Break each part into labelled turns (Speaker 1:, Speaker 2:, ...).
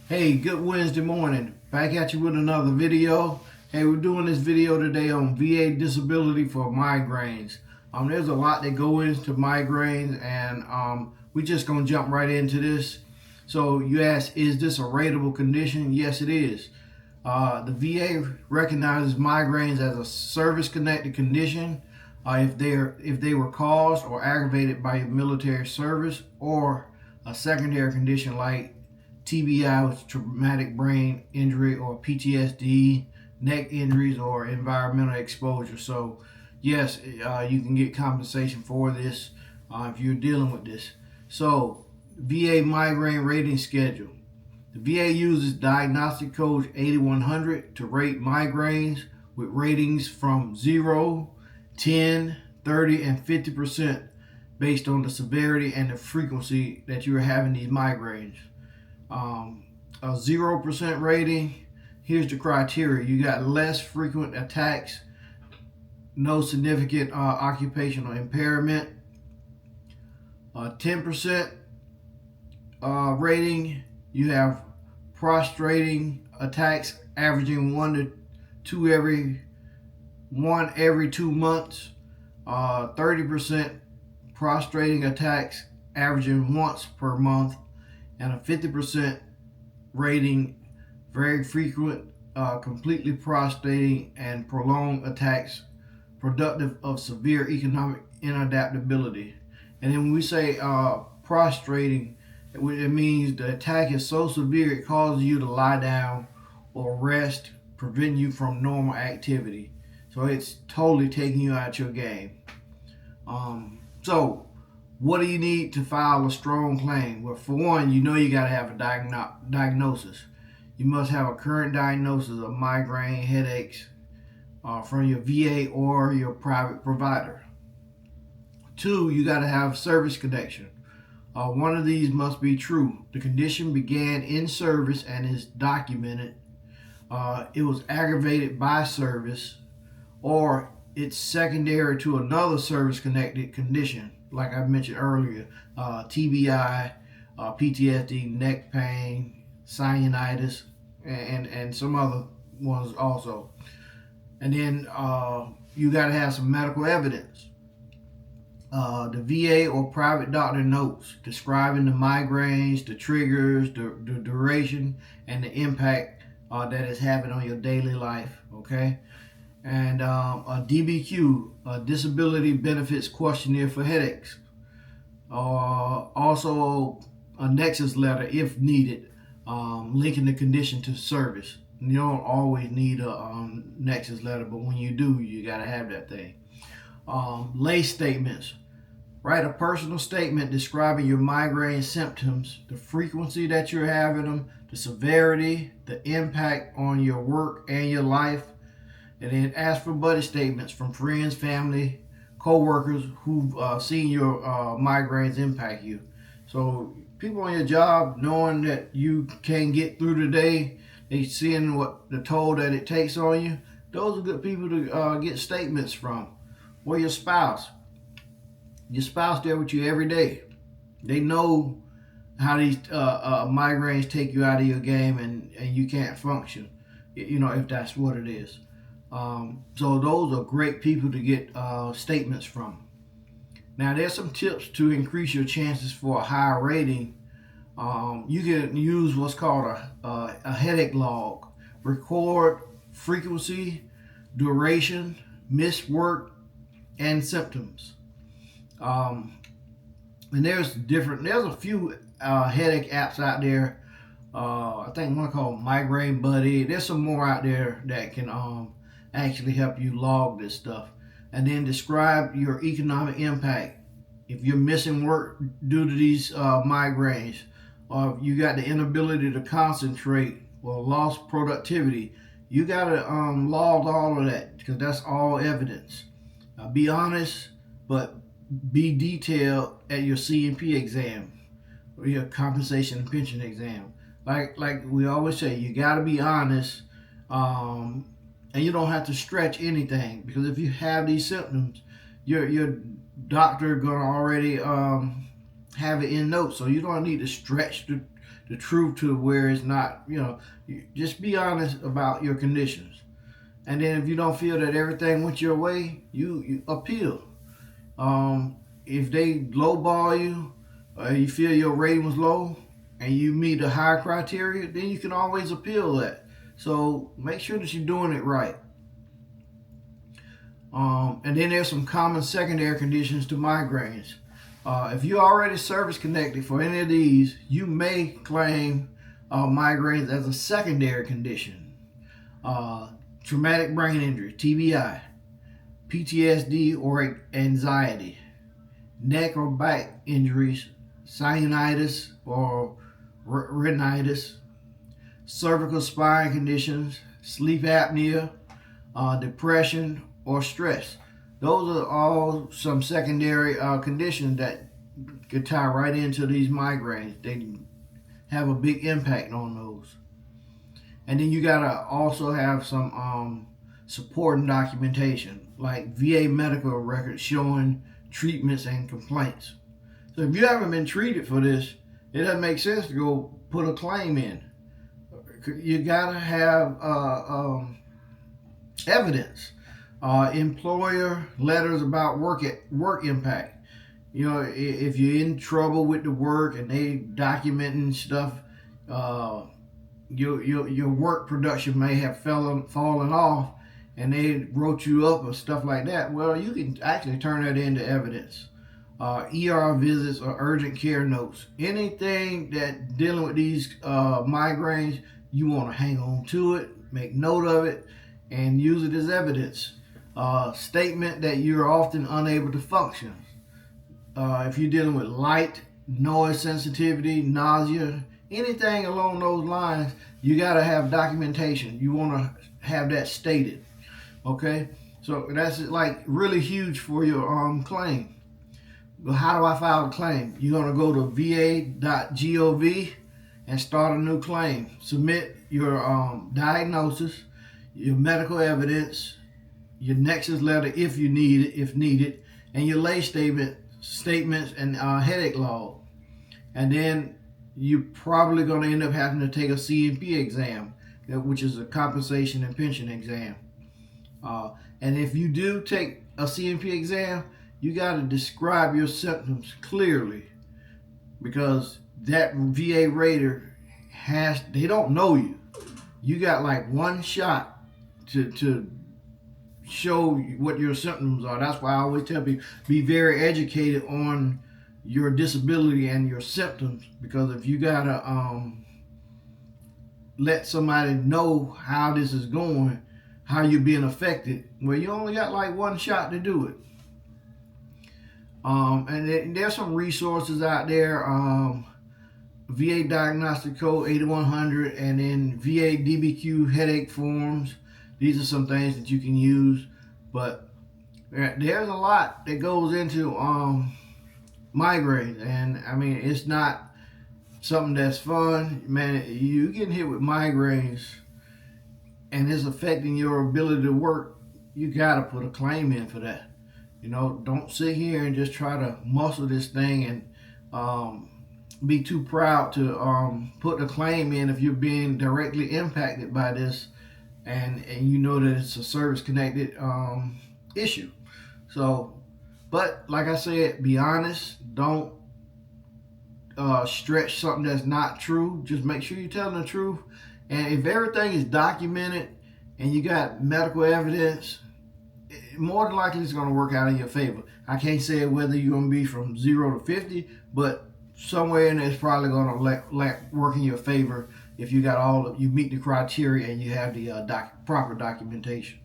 Speaker 1: Hey, good Wednesday morning. Back at you with another video. Hey, we're doing this video today on VA disability for migraines. There's a lot that go into migraines, and we're just gonna jump right into this. So you ask, is this a rateable condition? Yes, it is. The VA recognizes migraines as a service-connected condition if they were caused or aggravated by your military service, or a secondary condition like TBI, which is traumatic brain injury, or PTSD, neck injuries, or environmental exposure. So, yes, you can get compensation for this if you're dealing with this. So, VA migraine rating schedule. The VA uses diagnostic code 8100 to rate migraines with ratings from 0, 10, 30, and 50% based on the severity and the frequency that you're having these migraines. A 0% rating, here's the criteria. You got less frequent attacks, no significant occupational impairment. 10% rating, you have prostrating attacks averaging one every 2 months. 30% prostrating attacks averaging once per month, and a 50% rating very frequent, completely prostrating and prolonged attacks productive of severe economic inadaptability. And then when we say prostrating, it means the attack is so severe it causes you to lie down or rest, preventing you from normal activity. So it's totally taking you out your game. So what do you need to file a strong claim? Well, for one, you know you got to have a diagnosis. You must have a current diagnosis of migraine headaches from your VA or your private provider. Two, you got to have service connection. One of these must be true. The condition began in service and is documented. It was aggravated by service, or it's secondary to another service-connected condition, like I mentioned earlier, TBI, PTSD, neck pain, sinusitis, and some other ones also. And then you got to have some medical evidence. The VA or private doctor notes describing the migraines, the triggers, the duration, and the impact that it's having on your daily life. Okay, and a DBQ, a disability benefits questionnaire for headaches. Also, a nexus letter if needed, linking the condition to service. You don't always need a nexus letter, but when you do, you got to have that thing. Lay statements. Write a personal statement describing your migraine symptoms, the frequency that you're having them, the severity, the impact on your work and your life. And then ask for buddy statements from friends, family, co-workers who've seen your migraines impact you. So people on your job, knowing that you can't get through the day, they seeing what the toll that it takes on you. Those are good people to get statements from. Or your spouse. Your spouse there with you every day. They know how these migraines take you out of your game, and you can't function. You know, if that's what it is. So those are great people to get statements from. Now there's some tips to increase your chances for a higher rating. You can use what's called a headache log. Record frequency, duration, missed work, and symptoms. And there's a few headache apps out there. I think one called Migraine Buddy. There's some more out there that can actually help you log this stuff. And then describe your economic impact. If you're missing work due to these migraines, or if you got the inability to concentrate or lost productivity, you got to log all of that, because that's all evidence. Be honest, but be detailed at your C&P exam or your compensation and pension exam. Like we always say, you got to be honest, and you don't have to stretch anything, because if you have these symptoms, your doctor gonna already have it in notes, so you don't need to stretch the truth to where it's not. Just be honest about your conditions. And then if you don't feel that everything went your way, you appeal. Um, if they lowball you, you feel your rating was low, and you meet the higher criteria, then you can always appeal that. So make sure that you're doing it right. And then there's some common secondary conditions to migraines. If you're already service connected for any of these, you may claim migraines as a secondary condition. Traumatic brain injury, TBI, PTSD or anxiety, neck or back injuries, sinusitis or rhinitis, cervical spine conditions, sleep apnea, depression, or stress. Those are all some secondary conditions that could tie right into these migraines. They have a big impact on those. And then you gotta also have some supporting documentation, like VA medical records showing treatments and complaints. So if you haven't been treated for this, it doesn't make sense to go put a claim in. You gotta have evidence, employer letters about work impact. If you're in trouble with the work and they documenting stuff, your work production may have fallen off, and they wrote you up or stuff like that. Well, you can actually turn that into evidence. ER visits or urgent care notes, anything that dealing with these migraines, you want to hang on to it, make note of it, and use it as evidence. Statement that you're often unable to function. If you're dealing with light, noise sensitivity, nausea, anything along those lines, you got to have documentation. You want to have that stated. Okay? So that's like really huge for your claim. Well, how do I file a claim? You're going to go to va.gov and start a new claim. Submit your diagnosis, your medical evidence, your nexus letter if needed, and your lay statements and headache log. And then you're probably going to end up having to take a C&P exam, which is a compensation and pension exam. And if you do take a C&P exam, you got to describe your symptoms clearly, because that VA rater they don't know you. You got like one shot to show what your symptoms are. That's why I always tell people, be very educated on your disability and your symptoms, because if you gotta let somebody know how this is going, how you're being affected, well, you only got like one shot to do it. And there's some resources out there, VA Diagnostic Code 8100, and then VA DBQ headache forms. These are some things that you can use, but there's a lot that goes into migraines, and I mean, it's not something that's fun, man. You getting hit with migraines and it's affecting your ability to work, you gotta put a claim in for that. Don't sit here and just try to muscle this thing and be too proud to put a claim in if you're being directly impacted by this, and you know that it's a service connected issue. So, but like I said, be honest. Don't stretch something that's not true. Just make sure you're telling the truth. And if everything is documented and you got medical evidence, more than likely it's going to work out in your favor. I can't say whether you're going to be from 0 to 50, but somewhere in there it's probably going to work in your favor if you got you meet the criteria and you have the proper documentation.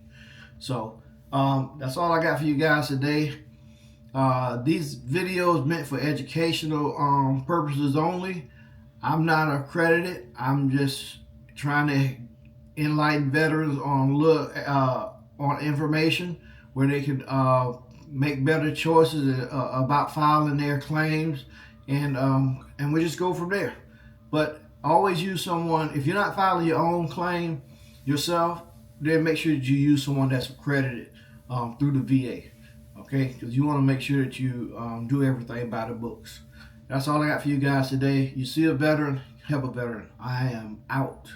Speaker 1: So that's all I got for you guys today. These videos meant for educational purposes only. I'm not accredited. I'm just trying to enlighten veterans on information where they can make better choices about filing their claims, and we just go from there. But always use someone. If you're not filing your own claim yourself, then make sure that you use someone that's accredited through the VA. Okay, because you want to make sure that you do everything by the books. That's all I got for you guys today. You see a veteran, help a veteran. I am out.